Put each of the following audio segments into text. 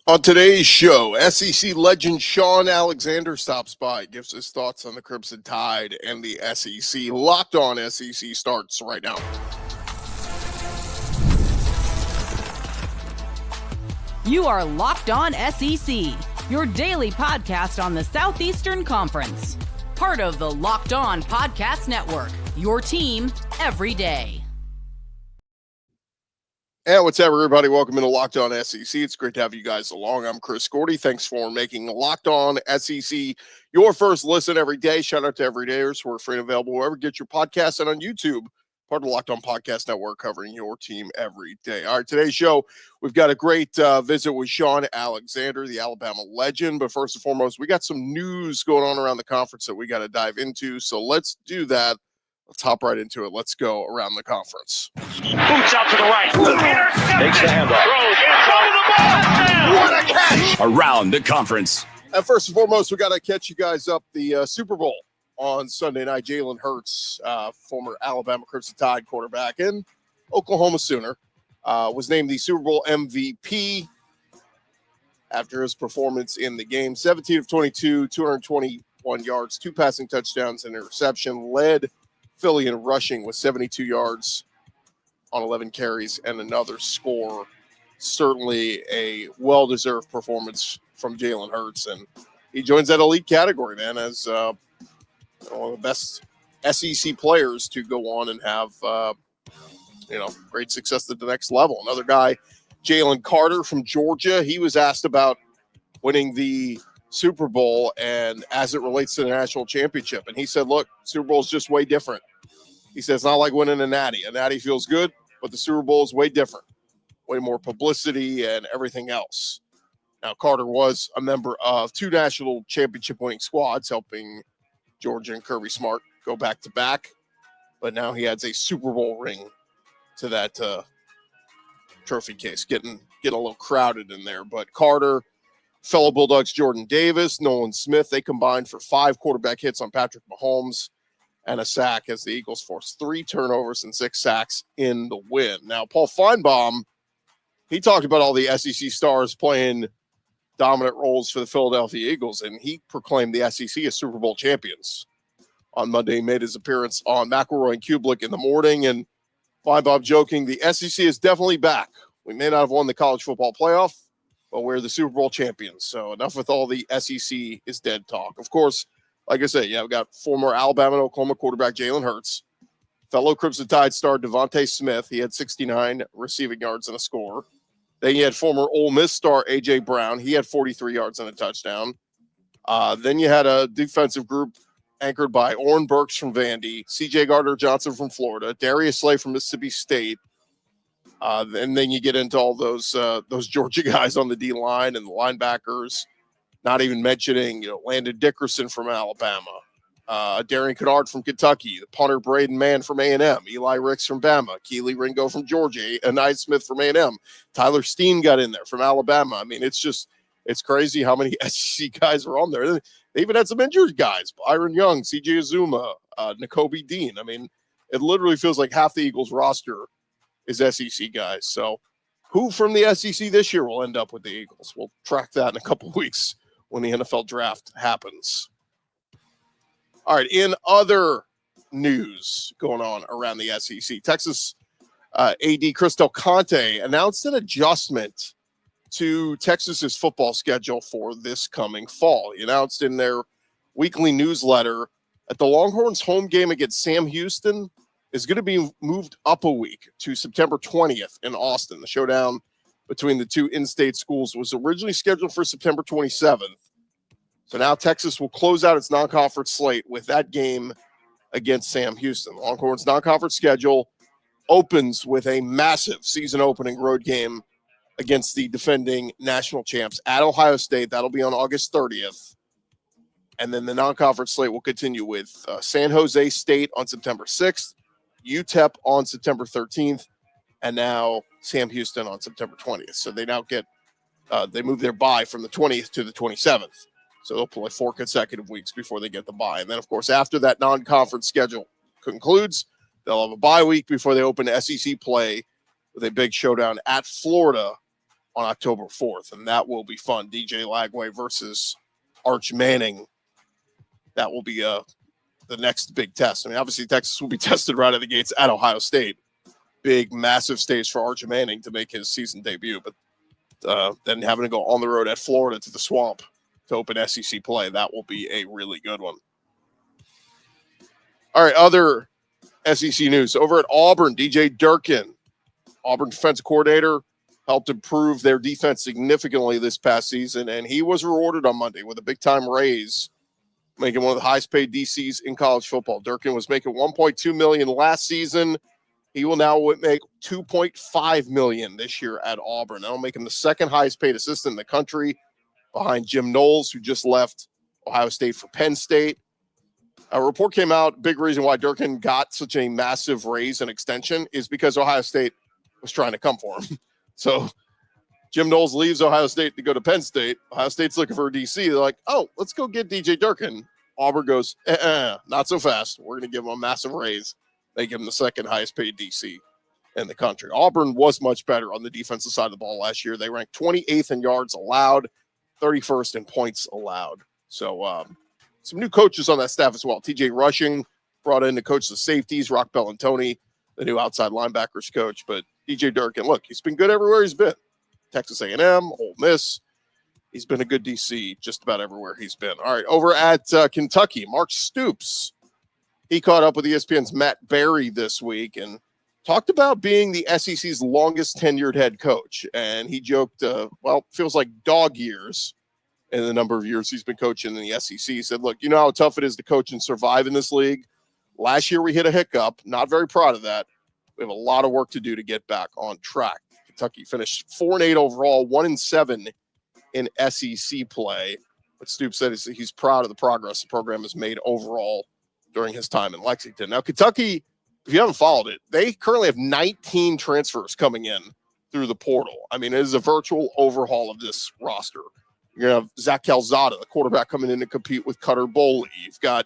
On today's show, SEC legend Shaun Alexander stops by, gives his thoughts on the Crimson Tide and the SEC. Locked On SEC starts right now. You are Locked On SEC, your daily podcast on the Southeastern Conference. Part of the Locked On Podcast Network, your team every day. And what's up, everybody? Welcome into Locked On SEC. It's great to have you guys along. I'm Chris Gordy. Thanks for making Locked On SEC your first listen every day. Shout out to everydayers. We're free and available wherever you get your podcasts and on YouTube. Part of the Locked On Podcast Network, covering your team every day. All right, today's show, we've got a great visit with Shaun Alexander, the Alabama legend. But first and foremost, we got some news going on around the conference that we got to dive into. So let's do that. Let's hop right into it. Let's go around the conference. Boots out to the right. Intercepted. Takes the handoff. Throws. What a catch. Around the conference. And first and foremost, we got to catch you guys up the Super Bowl on Sunday night. Jalen Hurts, former Alabama Crimson Tide quarterback and Oklahoma Sooner, was named the Super Bowl MVP after his performance in the game. 17 of 22, 221 yards, 2 passing touchdowns, and interception. Led Philly in rushing with 72 yards on 11 carries and another score. Certainly a well-deserved performance from Jalen Hurts, and he joins that elite category, man, as one of the best SEC players to go on and have great success at the next level. Another guy, Jalen Carter from Georgia, he was asked about winning the Super Bowl and as it relates to the national championship, and he said, look, Super Bowl is just way different. He says it's not like winning a natty. A natty feels good, but the Super Bowl is way different, way more publicity and everything else. Now, Carter was a member of 2 national championship winning squads, helping Georgia and Kirby Smart go back-to-back, but now he adds a Super Bowl ring to that trophy case, getting a little crowded in there. But Carter, fellow Bulldogs Jordan Davis, Nolan Smith, they combined for 5 quarterback hits on Patrick Mahomes and a sack as the Eagles forced 3 turnovers and 6 sacks in the win. Now, Paul Feinbaum, he talked about all the SEC stars playing dominant roles for the Philadelphia Eagles, and he proclaimed the SEC as Super Bowl champions. On Monday, he made his appearance on McElroy and Kubelik in the morning, and Feinbaum joking, the SEC is definitely back. We may not have won the college football playoff, but we're the Super Bowl champions. So enough with all the SEC is dead talk. Of course, like I said, we've got former Alabama and Oklahoma quarterback Jalen Hurts, fellow Crimson Tide star Devontae Smith. He had 69 receiving yards and a score. Then you had former Ole Miss star A.J. Brown. He had 43 yards and a touchdown. Then you had a defensive group anchored by Oren Burks from Vandy, C.J. Gardner-Johnson from Florida, Darius Slay from Mississippi State. And then you get into all those Georgia guys on the D-line and the linebackers, not even mentioning Landon Dickerson from Alabama, Darian Kennard from Kentucky, the punter Braden Mann from A&M, Eli Ricks from Bama, Keely Ringo from Georgia, Anai Smith from A&M, Tyler Steen got in there from Alabama. I mean, it's crazy how many SEC guys are on there. They even had some injured guys, Byron Young, CJ Azuma, Nakobe Dean. I mean, it literally feels like half the Eagles roster is SEC guys. So who from the SEC this year will end up with the Eagles? We'll track that in a couple of weeks when the NFL draft happens. All right, in other news going on around the SEC, Texas AD Chris Del Conte announced an adjustment to Texas's football schedule for this coming fall. He announced in their weekly newsletter that the Longhorns' home game against Sam Houston is going to be moved up a week to September 20th in Austin. The showdown between the 2 in-state schools was originally scheduled for September 27th. So now Texas will close out its non-conference slate with that game against Sam Houston. Longhorns' non-conference schedule opens with a massive season-opening road game against the defending national champs at Ohio State. That'll be on August 30th. And then the non-conference slate will continue with San Jose State on September 6th, UTEP on September 13th, and now Sam Houston on September 20th. So they now get they move their bye from the 20th to the 27th. So they'll play 4 consecutive weeks before they get the bye. And then, of course, after that non-conference schedule concludes, they'll have a bye week before they open SEC play with a big showdown at Florida on October 4th, and that will be fun. DJ Lagway versus Arch Manning. That will be the next big test. I mean, obviously, Texas will be tested right out of the gates at Ohio State. Big, massive stage for Arch Manning to make his season debut, but then having to go on the road at Florida to the Swamp to open SEC play, that will be a really good one. All right, other SEC news. Over at Auburn, DJ Durkin, Auburn defensive coordinator, helped improve their defense significantly this past season, and he was rewarded on Monday with a big-time raise, making one of the highest-paid DCs in college football. Durkin was making $1.2 million last season. He will now make $2.5 million this year at Auburn. That'll make him the second highest-paid assistant in the country, behind Jim Knowles, who just left Ohio State for Penn State. A report came out, big reason why Durkin got such a massive raise and extension is because Ohio State was trying to come for him. So Jim Knowles leaves Ohio State to go to Penn State. Ohio State's looking for a DC. They're like, oh, let's go get DJ Durkin. Auburn goes, not so fast. We're going to give him a massive raise. They give him the second highest paid DC in the country. Auburn was much better on the defensive side of the ball last year. They ranked 28th in yards allowed, 31st in points allowed. So some new coaches on that staff as well. TJ Rushing brought in to coach the safeties, Rock Bellantoni, the new outside linebackers coach. But DJ Durkin, look, he's been good everywhere he's been. Texas A&M, Ole Miss. He's been a good DC just about everywhere he's been. All right, over at Kentucky, Mark Stoops. He caught up with ESPN's Matt Berry this week and talked about being the SEC's longest tenured head coach. And he joked, feels like dog years in the number of years he's been coaching in the SEC. He said, look, you know how tough it is to coach and survive in this league? Last year we hit a hiccup. Not very proud of that. We have a lot of work to do to get back on track. Kentucky finished 4-8 overall, 1-7 in SEC play. But Stoops said he's proud of the progress the program has made overall during his time in Lexington. Now, Kentucky, if you haven't followed it, they currently have 19 transfers coming in through the portal. I mean, it is a virtual overhaul of this roster. You're going to have Zach Calzada, the quarterback, coming in to compete with Cutter Boley. You've got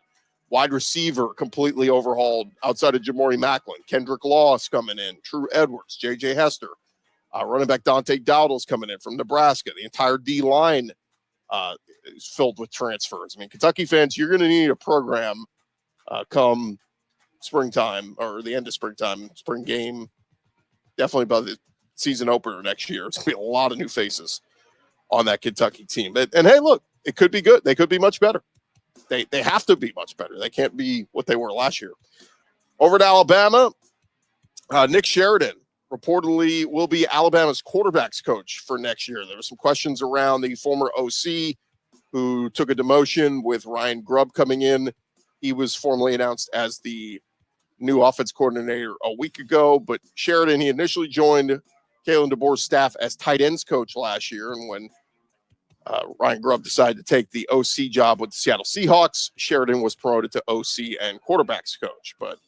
wide receiver completely overhauled outside of Jamori Macklin. Kendrick Laws coming in. True Edwards, J.J. Hester. Running back Dante Dowdle's coming in from Nebraska. The entire D-line is filled with transfers. I mean, Kentucky fans, you're going to need a program come springtime or the end of springtime, spring game, definitely by the season opener next year. It's going to be a lot of new faces on that Kentucky team. And hey, look, it could be good. They could be much better. They have to be much better. They can't be what they were last year. Over to Alabama, Nick Sheridan reportedly will be Alabama's quarterbacks coach for next year. There were some questions around the former OC who took a demotion with Ryan Grubb coming in. He was formally announced as the new offense coordinator a week ago, but Sheridan, he initially joined Kalen DeBoer's staff as tight ends coach last year. And when Ryan Grubb decided to take the OC job with the Seattle Seahawks, Sheridan was promoted to OC and quarterbacks coach. But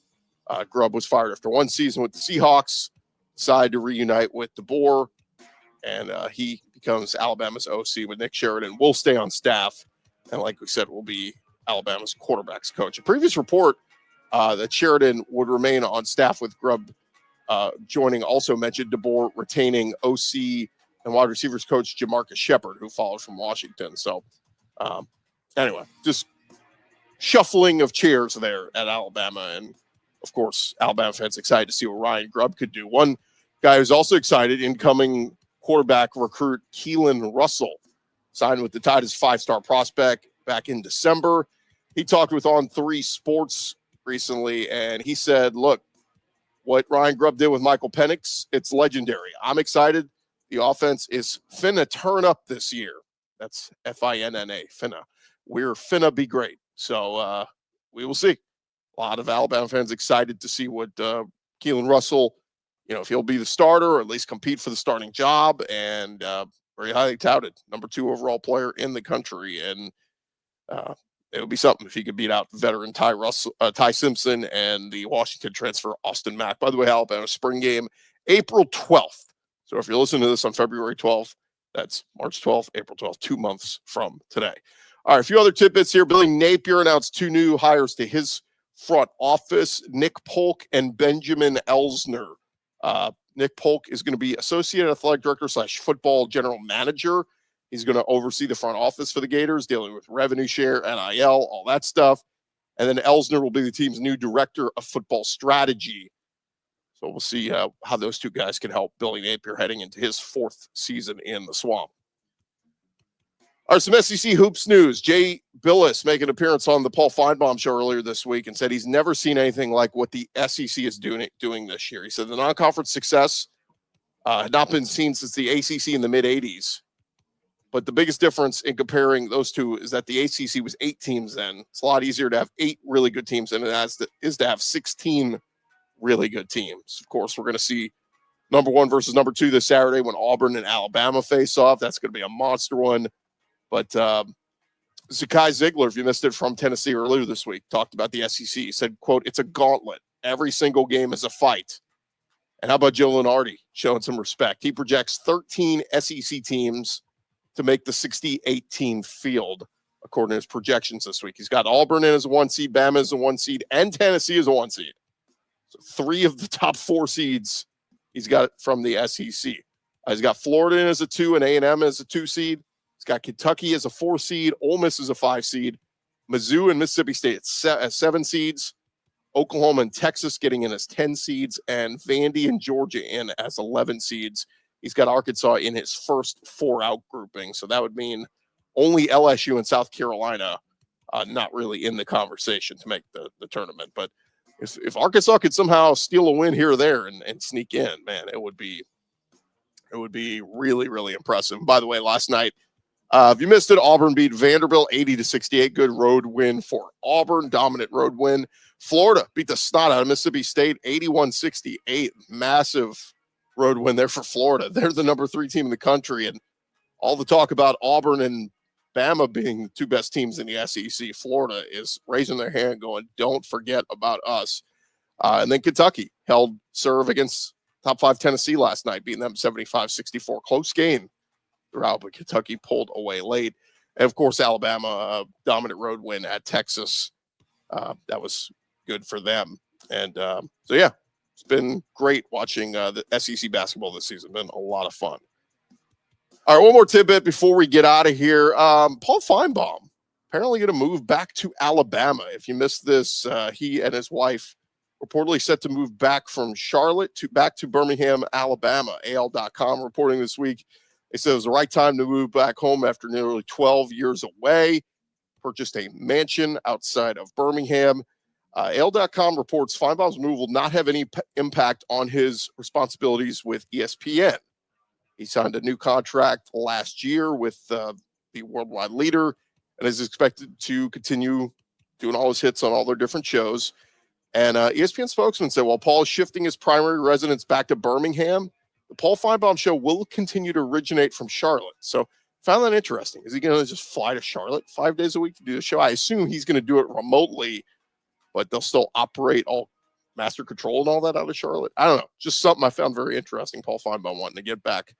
Grubb was fired after one season with the Seahawks, decided to reunite with DeBoer, and he becomes Alabama's OC with Nick Sheridan. Will stay on staff, and like we said, will be Alabama's quarterbacks coach. A previous report that Sheridan would remain on staff with Grubb joining also mentioned DeBoer retaining OC and wide receivers coach Jamarcus Shepard, who followed from Washington. So anyway, just shuffling of chairs there at Alabama. And of course, Alabama fans excited to see what Ryan Grubb could do. One guy who's also excited, incoming quarterback recruit Keelan Russell, signed with the Tide as 5-star prospect back in December. He talked with On3 Sports recently, and he said, look, what Ryan Grubb did with Michael Penix, it's legendary. I'm excited. The offense is finna turn up this year. That's F-I-N-N-A, finna. We're finna be great. So we will see. A lot of Alabama fans excited to see what Keelan Russell, if he'll be the starter or at least compete for the starting job, and very highly touted, number 2 overall player in the country. And it would be something if he could beat out veteran Ty Simpson and the Washington transfer Austin Mack. By the way, Alabama spring game, April 12th. So if you're listening to this on February 12th, that's March 12th, April 12th, 2 months from today. All right, a few other tidbits here. Billy Napier announced 2 new hires to his front office, Nick Polk and Benjamin Elsner. Nick Polk is going to be Associate Athletic Director / Football General Manager. He's going to oversee the front office for the Gators, dealing with revenue share, NIL, all that stuff. And then Elsner will be the team's new Director of Football Strategy. So we'll see how those two guys can help Billy Napier heading into his 4th season in the Swamp. All right, some SEC hoops news. Jay Billis making an appearance on the Paul Feinbaum show earlier this week and said he's never seen anything like what the SEC is doing this year. He said the non-conference success had not been seen since the ACC in the mid-'80s. But the biggest difference in comparing those two is that the ACC was 8 teams then. It's a lot easier to have 8 really good teams than it is to have 16 really good teams. Of course, we're going to see number 1 versus number 2 this Saturday when Auburn and Alabama face off. That's going to be a monster one. But Zakai Ziegler, if you missed it from Tennessee earlier this week, talked about the SEC. He said, quote, "It's a gauntlet. Every single game is a fight." And how about Joe Lunardi showing some respect? He projects 13 SEC teams to make the 68-team field, according to his projections this week. He's got Auburn in as a 1 seed, Bama as a 1 seed, and Tennessee as a 1 seed. So 3 of the top 4 seeds he's got from the SEC. He's got Florida in as a 2 and A&M as a 2 seed. He's got Kentucky as a 4 seed, Ole Miss as a 5 seed, Mizzou and Mississippi State as 7 seeds, Oklahoma and Texas getting in as 10 seeds, and Vandy and Georgia in as 11 seeds. He's got Arkansas in his first 4-out grouping, so that would mean only LSU and South Carolina not really in the conversation to make the tournament. But if Arkansas could somehow steal a win here or there and sneak in, man, it would be really, really impressive. By the way, last night, if you missed it, Auburn beat Vanderbilt 80-68. Good road win for Auburn, dominant road win. Florida beat the snot out of Mississippi State 81-68. Massive road win there for Florida. They're the number 3 team in the country, and all the talk about Auburn and Bama being the 2 best teams in the SEC. Florida is raising their hand going, don't forget about us. And then Kentucky held serve against top 5 Tennessee last night, beating them 75-64. Close game throughout, but Kentucky pulled away late. And of course, Alabama, dominant road win at Texas. That was good for them. And so, yeah, it's been great watching the SEC basketball this season. Been a lot of fun. All right, one more tidbit before we get out of here. Paul Feinbaum apparently going to move back to Alabama. If you missed this, he and his wife reportedly set to move back from Charlotte back to Birmingham, Alabama. AL.com reporting this week. They said it was the right time to move back home after nearly 12 years away. Purchased a mansion outside of Birmingham. AL.com reports Feinbaum's move will not have any impact on his responsibilities with ESPN. He signed a new contract last year with the worldwide leader and is expected to continue doing all his hits on all their different shows. And ESPN spokesman said, while Paul is shifting his primary residence back to Birmingham, the Paul Feinbaum show will continue to originate from Charlotte. So found that interesting. Is he going to just fly to Charlotte 5 days a week to do the show? I assume he's going to do it remotely, but they'll still operate all master control and all that out of Charlotte. I don't know. Just something I found very interesting. Paul Feinbaum wanting to get back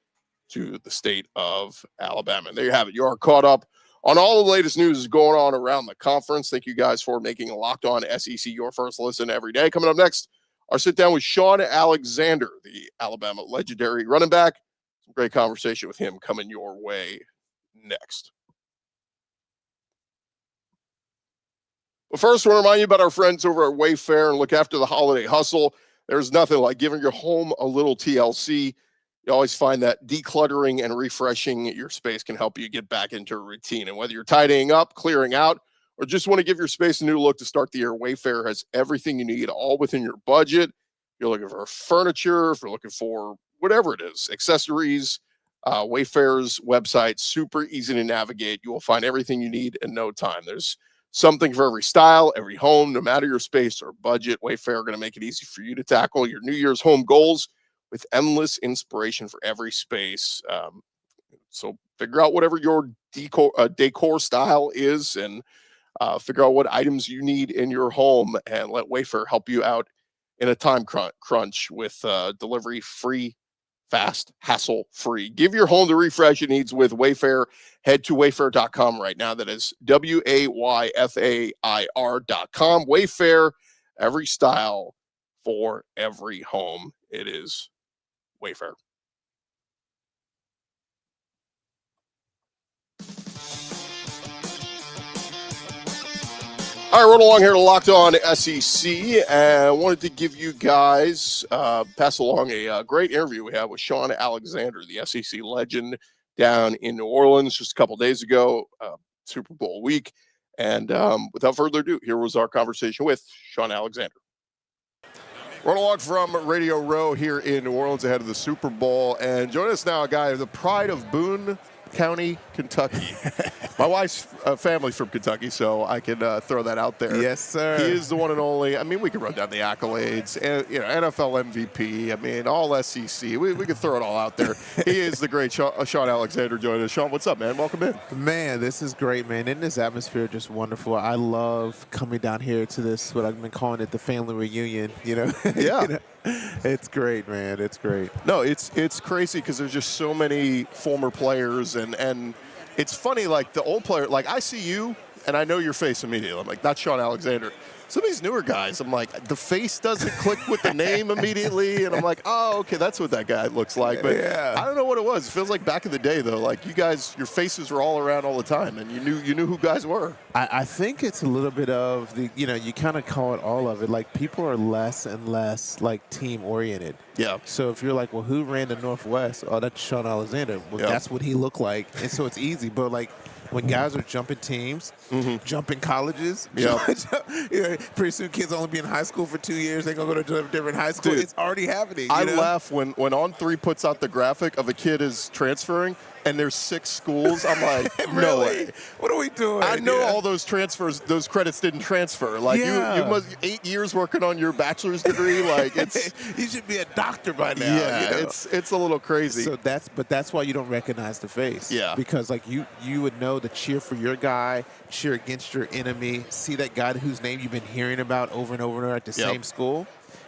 to the state of Alabama. And there you have it. You are caught up on all the latest news going on around the conference. Thank you guys for making Locked On SEC your first listen every day. Coming up next, our sit down with Shaun Alexander, the Alabama legendary running back. Some great conversation with him coming your way next. But first, I want to remind you about our friends over at Wayfair and look after the holiday hustle. There's nothing like giving your home a little TLC. You always find that decluttering and refreshing your space can help you get back into a routine. And whether you're tidying up, clearing out, or just want to give your space a new look to start the year, Wayfair has everything you need, all within your budget. If you're looking for furniture, if you're looking for whatever it is, accessories, Wayfair's website, super easy to navigate. You will find everything you need in no time. There's something for every style, every home, no matter your space or budget. Wayfair are going to make it easy for you to tackle your New Year's home goals with endless inspiration for every space. So figure out whatever your decor style is and figure out what items you need in your home and let Wayfair help you out in a time crunch with delivery free, fast, hassle-free. Give your home the refresh it needs with Wayfair. Head to wayfair.com right now. That is WAYFAIR.com. Wayfair, every style for every home. It is Wayfair. All right, run along here to Locked On SEC. I wanted to give you guys, pass along a great interview we had with Shaun Alexander, the SEC legend down in New Orleans just a couple days ago, Super Bowl week. And without further ado, here was our conversation with Shaun Alexander. Run along from Radio Row here in New Orleans ahead of the Super Bowl. And join us now, a guy, the pride of Boone County, Kentucky. My wife's family's from Kentucky, so I can throw that out there. Yes, sir. He is the one and only. I mean, we could run down the accolades. NFL MVP. I mean, all SEC. We could throw it all out there. He is the great Shaun Alexander joining us. Shaun, what's up, man? Welcome in. Man, this is great, man. Isn't this atmosphere just wonderful? I love coming down here to this, what I've been calling it, the family reunion, Yeah. It's great, man. It's great. No, it's crazy because there's just so many former players, and it's funny, like the old player, like I see you and I know your face immediately. I'm like, that's Shaun Alexander. Some of these newer guys, I'm like, the face doesn't click with the name immediately, and I'm like, oh, okay, that's what that guy looks like. But yeah. I don't know what it was. It feels like back in the day, though. Like you guys, your faces were all around all the time, and you knew who guys were. I think it's a little bit of the, you kind of call it all of it. Like people are less and less like team oriented. Yeah. So if you're like, well, who ran the Northwest? Oh, that's Shaun Alexander. Well, Yep. That's what he looked like, and so it's easy. But like, when guys are jumping teams, jumping colleges, pretty soon kids only be in high school for 2 years. They're going to go to a different high school. Dude, it's already happening. I laugh when On3 puts out the graphic of a kid is transferring and there's 6 schools. I'm like, really? No way. What are we doing? I know all those transfers, those credits didn't transfer. Like you must 8 years working on your bachelor's degree. Like it's you should be a doctor by now. yeah, it's a little crazy. So that's why you don't recognize the face. Yeah. Because like you would know to cheer for your guy, cheer against your enemy, see that guy whose name you've been hearing about over and over at the same school.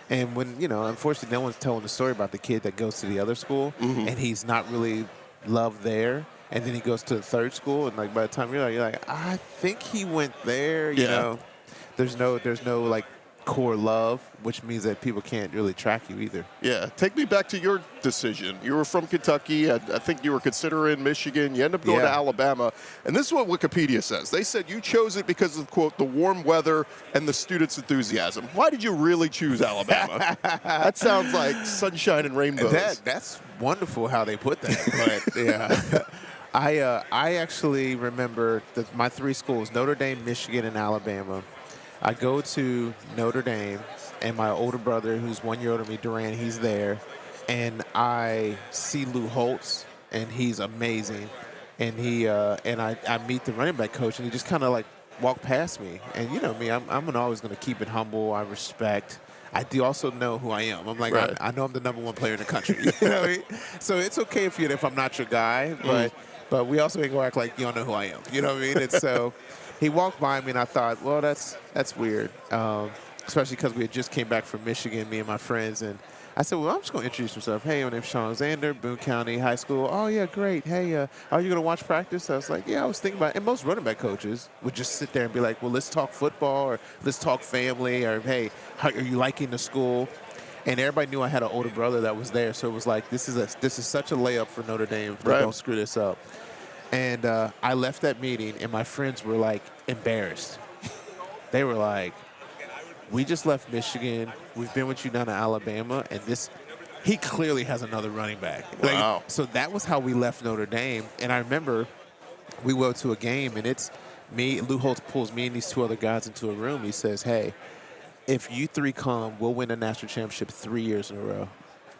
And when, unfortunately no one's telling the story about the kid that goes to the other school and he's not really loved there. And then he goes to the third school, and like by the time you're like, I think he went there. You know, there's no like core love, which means that people can't really track you either. Yeah, take me back to your decision. You were from Kentucky. I think you were considering Michigan. You end up going to Alabama, and this is what Wikipedia says. They said you chose it because of, quote, the warm weather and the students' enthusiasm. Why did you really choose Alabama? That sounds like sunshine and rainbows. That's wonderful how they put that. But yeah. I actually remember my 3 schools, Notre Dame, Michigan, and Alabama. I go to Notre Dame, and my older brother, who's 1 year older than me, Duran, he's there. And I see Lou Holtz, and he's amazing. And I meet the running back coach, and he just kind of like walked past me. And you know me, I'm always going to keep it humble. I respect. I do also know who I am. I'm like, right. I know I'm the #1 player in the country. You know what I mean? So it's okay if I'm not your guy, but we also ain't gonna act like you don't know who I am. You know what I mean? And so he walked by me, and I thought, well, that's weird, especially because we had just came back from Michigan, me and my friends, and I said, well, I'm just going to introduce myself. Hey, my name's Shaun Alexander, Boone County High School. Oh, yeah, great. Hey, are you going to watch practice? I was like, yeah, I was thinking about it. And most running back coaches would just sit there and be like, well, let's talk football, or let's talk family, or, hey, how are you liking the school? And everybody knew I had an older brother that was there, so it was like, this is such a layup for Notre Dame. Right. Don't screw this up. And I left that meeting, and my friends were, like, embarrassed. They were like, we just left Michigan. We've been with you down to Alabama, and he clearly has another running back. Wow. Like, so that was how we left Notre Dame. And I remember we went to a game, and it's me. Lou Holtz pulls me and these 2 other guys into a room. He says, hey, if you 3 come, we'll win a national championship 3 years in a row.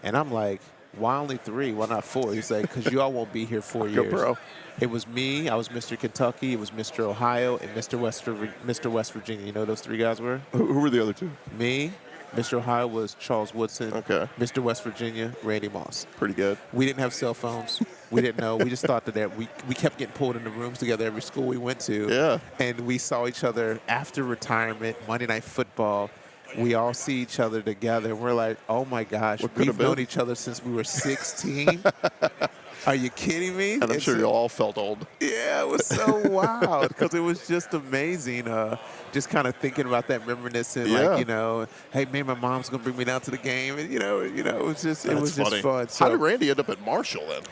And I'm like, why only 3? Why not 4? He's like, because you all won't be here 4 years. Go, bro. It was me. I was Mr. Kentucky. It was Mr. Ohio, and Mr. West Virginia. You know who those 3 guys were? Who were the other 2? Me. Mr. Ohio was Charles Woodson. Okay. Mr. West Virginia, Randy Moss. Pretty good. We didn't have cell phones. We didn't know. We just thought that we kept getting pulled into rooms together every school we went to. Yeah. And we saw each other after retirement, Monday Night Football. we all see each other together. And we're like, oh, my gosh, we've known each other since we were 16. Are you kidding me? And I'm sure you all felt old. Yeah, it was so wild because it was just amazing. Just kind of thinking about that, reminiscing, like, you know, hey, man, my mom's gonna bring me down to the game, and it was just just fun. So, how did Randy end up at Marshall then?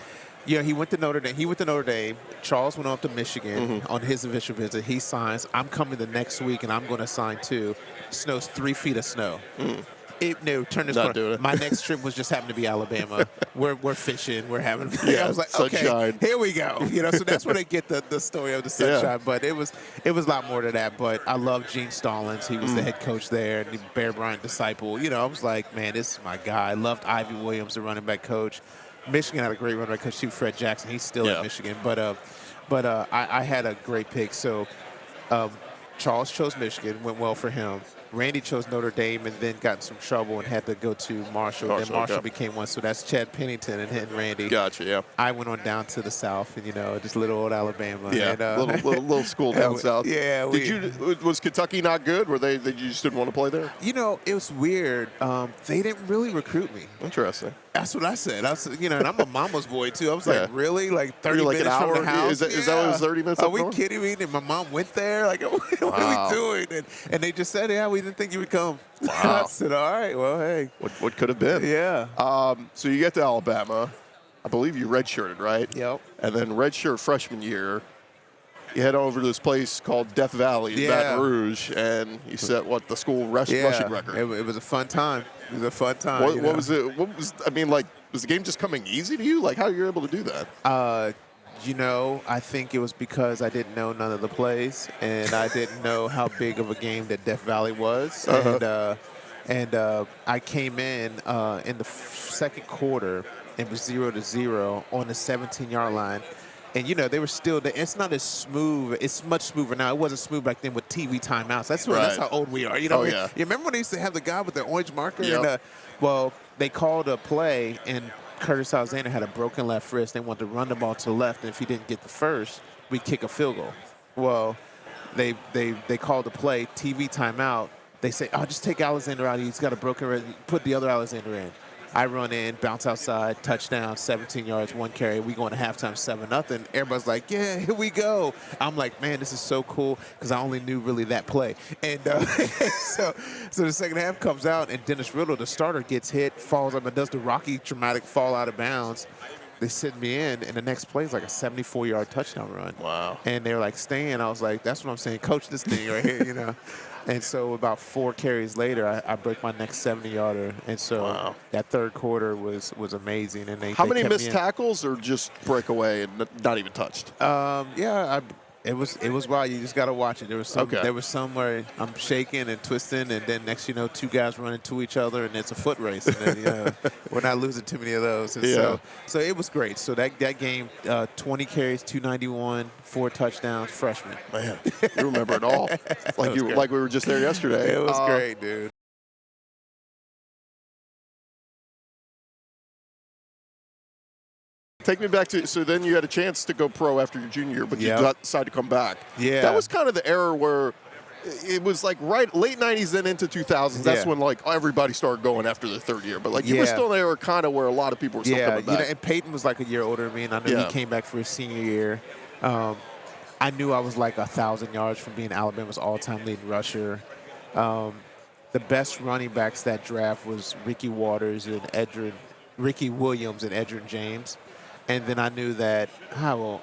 Yeah, he went to Notre Dame. Charles went up to Michigan on his official visit. He signs. I'm coming the next week, and I'm going to sign too. Snows 3 feet of snow. Turn this corner. My next trip was just happened to be Alabama. We're fishing. We're having. I was like, sunshine. Okay, here we go. So that's where they get the story of the sunshine. Yeah. But it was a lot more to that. But I love Gene Stallings. He was the head coach there, and the Bear Bryant disciple. I was like, man, this is my guy. I loved Ivy Williams, the running back coach. Michigan had a great running back coach too, Fred Jackson. He's still at Michigan. But I had a great pick. So Charles chose Michigan. Went well for him. Randy chose Notre Dame and then got in some trouble and had to go to Marshall. Then Marshall became one. So that's Chad Pennington and Randy. Gotcha, yeah. I went on down to the South and, just little old Alabama. Yeah, and, little school down south. Yeah. Was Kentucky not good? Were they just didn't want to play there? It was weird. They didn't really recruit me. Interesting. That's what I said. And I'm a mama's boy, too. I was like, really? Like 30 like minutes an hour? from the house? Is that what it was, 30 minutes? Are we kidding me? And my mom went there? Like, what are we doing? And they just said, yeah, we didn't think you would come. Wow. I said, all right, well, hey. What could have been? Yeah. So you get to Alabama. I believe you redshirted, right? Yep. And then redshirt freshman year, you head over to this place called Death Valley in Baton Rouge, and you set the school rushing record. It was a fun time. What was it? Was the game just coming easy to you? Like, how you were able to do that? I think it was because I didn't know none of the plays, and I didn't know how big of a game that Death Valley was. And I came in the second quarter. It was 0-0 on the 17-yard line. And, they were still there. It's not as smooth. It's much smoother now. It wasn't smooth back then with TV timeouts. That's how old we are. You remember when they used to have the guy with the orange marker? Yep. And, they called a play, and Curtis Alexander had a broken left wrist. They wanted to run the ball to the left, and if he didn't get the first, we'd kick a field goal. Well, they called the play, TV timeout. They say, just take Alexander out. He's got a broken wrist. Put the other Alexander in. I run in, bounce outside, touchdown, 17 yards, 1 carry. We going to halftime 7-0. Everybody's like, yeah, here we go. I'm like, man, this is so cool because I only knew really that play. And so the second half comes out, and Dennis Riddle, the starter, gets hit, falls up, and does the Rocky dramatic fall out of bounds. They send me in, and the next play is like a 74-yard touchdown run. Wow. And they're like, stay in. I was like, that's what I'm saying. Coach this thing right here, And so about 4 carries later, I break my next 70-yarder. And so that third quarter was amazing. And How many missed tackles or just breakaway and not even touched? It was wild. You just got to watch it. There was some where I'm shaking and twisting, and then next 2 guys run into each other, and it's a foot race. And then, we're not losing too many of those. And so it was great. So that game, 20 carries, 291, 4 touchdowns, freshman. Man, you remember it all. Like we were just there yesterday. It was great, dude. Take me back to, so then you had a chance to go pro after your junior year, but you decided to come back. Yeah. That was kind of the era where it was like late 90s and into 2000s. That's when everybody started going after the third year. But you were still there kind of where a lot of people were still coming back. And Peyton was like a year older than me, and I knew he came back for his senior year. I knew I was like 1,000 yards from being Alabama's all-time leading rusher. The best running backs that draft was Ricky Williams and Edgerrin James. And then I knew that, I'm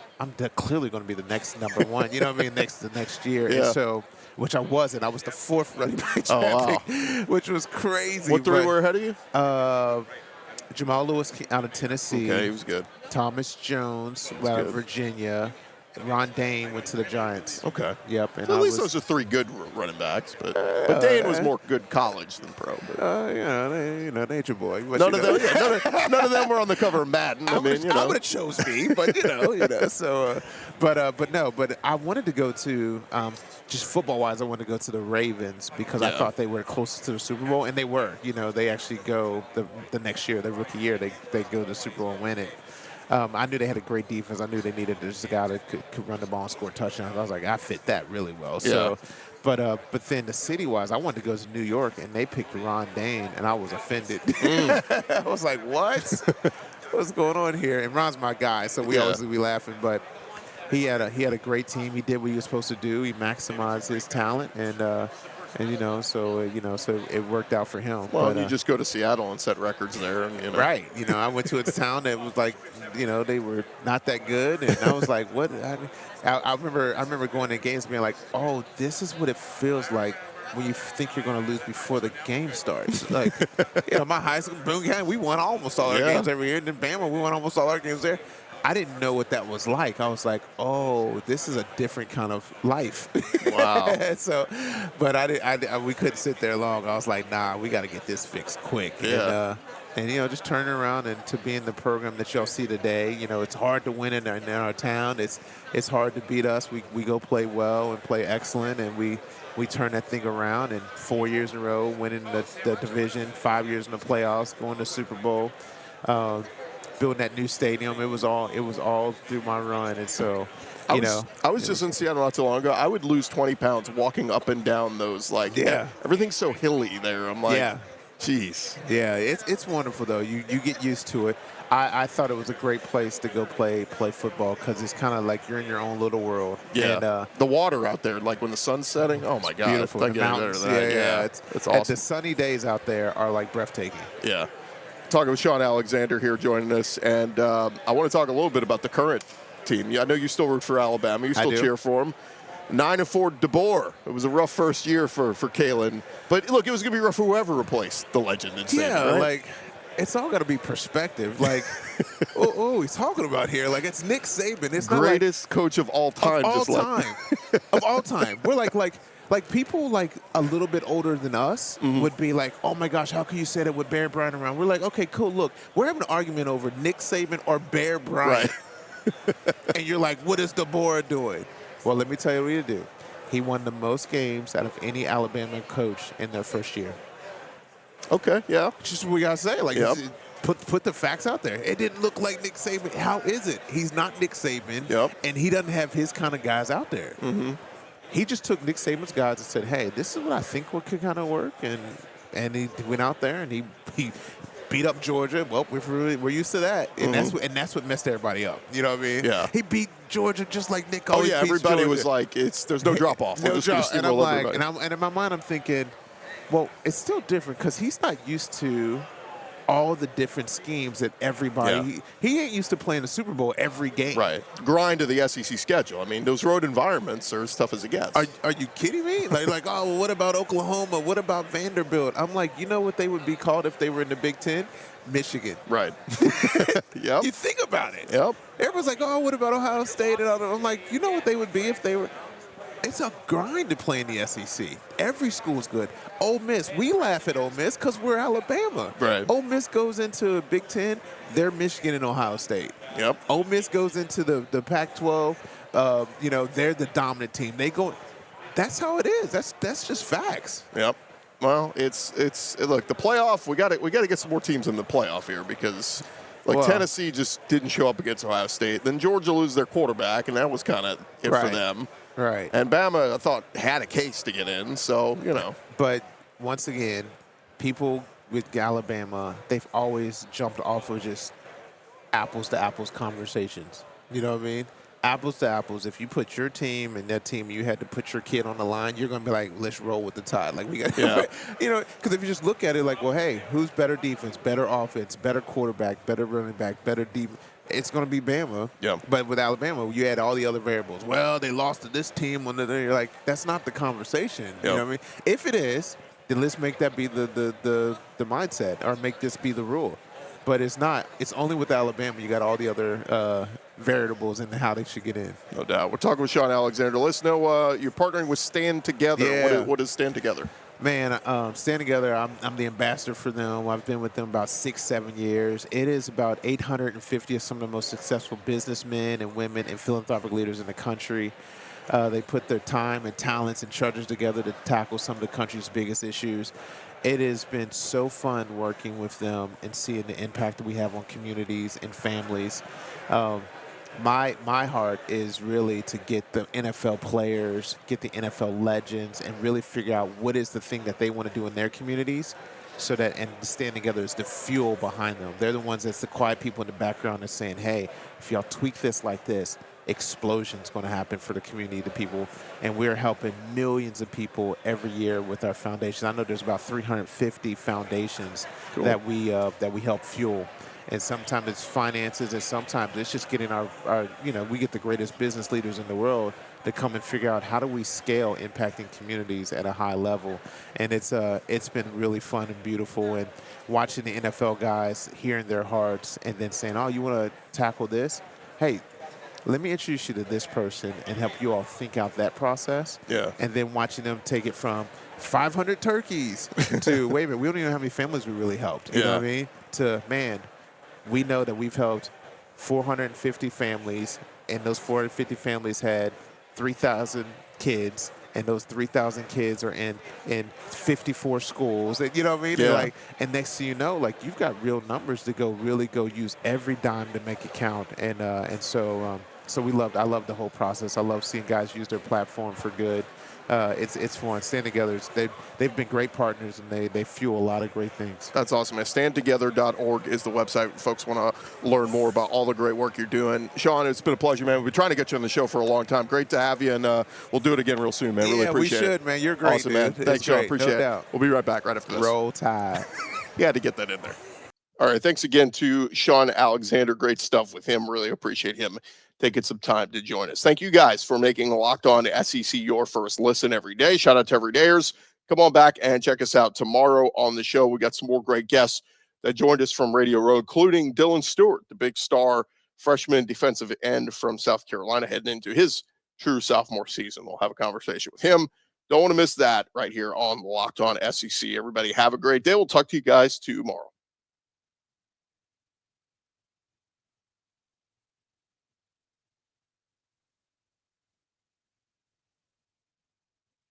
clearly going to be the next number one, the next year. Yeah. And so, which I wasn't. I was the 4th running back draft pick, which was crazy. What 3 were ahead of you? Jamal Lewis out of Tennessee. Okay, he was good. Thomas Jones out of Virginia. Ron Dane went to the Giants. Okay. Yep. And at least those are 3 good running backs, but Dane was more good college than pro. Nature boy. None of them were on the cover of Madden. I would have chose me, but So, but I wanted to go to just football-wise. I wanted to go to the Ravens because I thought they were closest to the Super Bowl, and they were. They actually go the next year, the rookie year, they go to the Super Bowl and win it. I knew they had a great defense. I knew they needed just a guy that could run the ball and score touchdowns. I was like, I fit that really well. So, but then the city-wise, I wanted to go to New York, and they picked Ron Dane, and I was offended. I was like, what? What's going on here? And Ron's my guy, so we always be laughing. But he had a great team. He did what he was supposed to do. He maximized his talent, and so it worked out for him. Well, but, you just go to Seattle and set records there, and right? I went to a town that was like, they were not that good, and I was like, what? I remember going to games and being like, oh, this is what it feels like when you think you're going to lose before the game starts. Like, my high school, Boone County, we won almost all our games every year, and then Bama, we won almost all our games there. I didn't know what that was like. I was like, oh, this is a different kind of life. Wow. But we couldn't sit there long. I was like, nah, we got to get this fixed quick. Yeah. And just turning around and to be in the program that y'all see today, it's hard to win in our town. It's hard to beat us. We go play well and play excellent, and we turn that thing around. And 4 years in a row, winning the division, 5 years in the playoffs, going to Super Bowl. Building that new stadium, it was all through my run, and so I was just in Seattle not too long ago. I would lose 20 pounds walking up and down those everything's so hilly there. I'm like, geez. Yeah, it's wonderful though. You get used to it. I thought it was a great place to go play football because it's kind of like you're in your own little world. Yeah, and, the water out there, like when the sun's setting, oh my God, beautiful. The mountains, it's awesome. The sunny days out there are like breathtaking. Yeah. Talking with Shaun Alexander here joining us, and I want to talk a little bit about the current team. I know you still root for Alabama. You still cheer for them. 9-4 DeBoer. It was a rough first year for Kalen. But, look, it was going to be rough for whoever replaced the legend. Saban, right? It's all got to be perspective. Like, he's talking about here. Like, it's Nick Saban. It's greatest coach of all time. Of all time. We're like people like a little bit older than us would be like, oh my gosh, how can you say that with Bear Bryant around? We're like, okay, cool. Look, we're having an argument over Nick Saban or Bear Bryant. Right. And you're like, what is DeBoer doing? Well, let me tell you what he did. He won the most games out of any Alabama coach in their first year. Okay, yeah. It's just what we got to say. Like, put the facts out there. It didn't look like Nick Saban. How is it? He's not Nick Saban, and he doesn't have his kind of guys out there. Mm-hmm. He just took Nick Saban's guys and said, hey, this is what I think could kind of work. And he went out there and he beat up Georgia. Well, we're used to that. And that's what messed everybody up. You know what I mean? Yeah. He beat Georgia just like Nick always beats everybody Georgia. Was like, there's no drop-off. No drop. And I'm like, and in my mind I'm thinking, well, it's still different because he's not used to all the different schemes that everybody he ain't used to playing the Super Bowl every game. Right. Grind to the SEC schedule. I mean, those road environments are as tough as it gets. Are you kidding me? Like, oh, well, what about Oklahoma? What about Vanderbilt? I'm like, you know what they would be called if they were in the Big Ten? Michigan. Right. Yep. You think about it. Yep. Everyone's like, oh, what about Ohio State? And I'm like, you know what they would be if they were. It's a grind to play in the SEC. Every school's good. Ole Miss, we laugh at Ole Miss because we're Alabama. Right. Ole Miss goes into Big Ten, they're Michigan and Ohio State. Yep. Ole Miss goes into the Pac-12, they're the dominant team. They go. That's how it is. That's just facts. Yep. Well, it's look, the playoff. We got to get some more teams in the playoff here because. Tennessee just didn't show up against Ohio State. Then Georgia lose their quarterback, and that was kind of it for them. Right. And Bama, I thought, had a case to get in, so, But once again, people with Alabama, they've always jumped off of just apples-to-apples conversations. You know what I mean? Apples to apples. If you put your team and that team, you had to put your kid on the line, you're going to be like, let's roll with the tide. Like, we got because if you just look at it like, well, hey, who's better defense, better offense, better quarterback, better running back, better defense? It's going to be Bama. Yeah. But with Alabama, you had all the other variables. Well, they lost to this team. You're like, that's not the conversation. Yep. You know what I mean? If it is, then let's make that be the mindset or make this be the rule. But it's not. It's only with Alabama. You got all the other variables in how they should get in. No doubt. We're talking with Shaun Alexander. Let's know you're partnering with Stand Together. Yeah. What is Stand Together? Man, Stand Together, I'm the ambassador for them. I've been with them about 6-7 years. It is about 850 of some of the most successful businessmen and women and philanthropic leaders in the country. They put their time and talents and charters together to tackle some of the country's biggest issues. It has been so fun working with them and seeing the impact that we have on communities and families. Um, my heart is really to get the NFL players, get the NFL legends, and really figure out what is the thing that they want to do in their communities, so that and stand together is the fuel behind them. They're the ones that's the quiet people in the background that's saying, hey, if y'all tweak this like this, explosion's going to happen for the community, the people, and we're helping millions of people every year with our foundation. I know there's about 350 foundations that we help fuel. And sometimes it's finances, and sometimes it's just getting our we get the greatest business leaders in the world to come and figure out how do we scale impacting communities at a high level. And it's been really fun and beautiful, and watching the NFL guys hearing their hearts and then saying, oh, you want to tackle this? Hey, let me introduce you to this person and help you all think out that process. Yeah. And then watching them take it from 500 turkeys to, wait a minute, we don't even know how many families we really helped. You know what I mean? To, man, we know that we've helped 450 families, and those 450 families had 3,000 kids, and those 3,000 kids are in 54 schools. And, you know what I mean? Yeah. And next thing you know, you've got real numbers to really go use every dime to make it count. And so I love the whole process. I love seeing guys use their platform for good. It's fun. Stand Together, they've been great partners, and they fuel a lot of great things. That's awesome, man. Standtogether.org is the website. Folks want to learn more about all the great work you're doing. Shaun, it's been a pleasure, man. We've been trying to get you on the show for a long time. Great to have you, and we'll do it again real soon, man. Really appreciate it. We should, man. You're great, awesome, dude. man. Thanks, Shaun. Appreciate it. Doubt. We'll be right back right after this. Roll Tide. You had to get that in there. All right, thanks again to Shaun Alexander. Great stuff with him. Really appreciate him taking some time to join us. Thank you guys for making Locked On SEC your first listen every day. Shout out to everydayers. Come on back and check us out tomorrow on the show. We got some more great guests that joined us from Radio Row, including Dylan Stewart, the big star freshman defensive end from South Carolina, heading into his true sophomore season. We'll have a conversation with him. Don't want to miss that right here on Locked On SEC. Everybody have a great day. We'll talk to you guys tomorrow.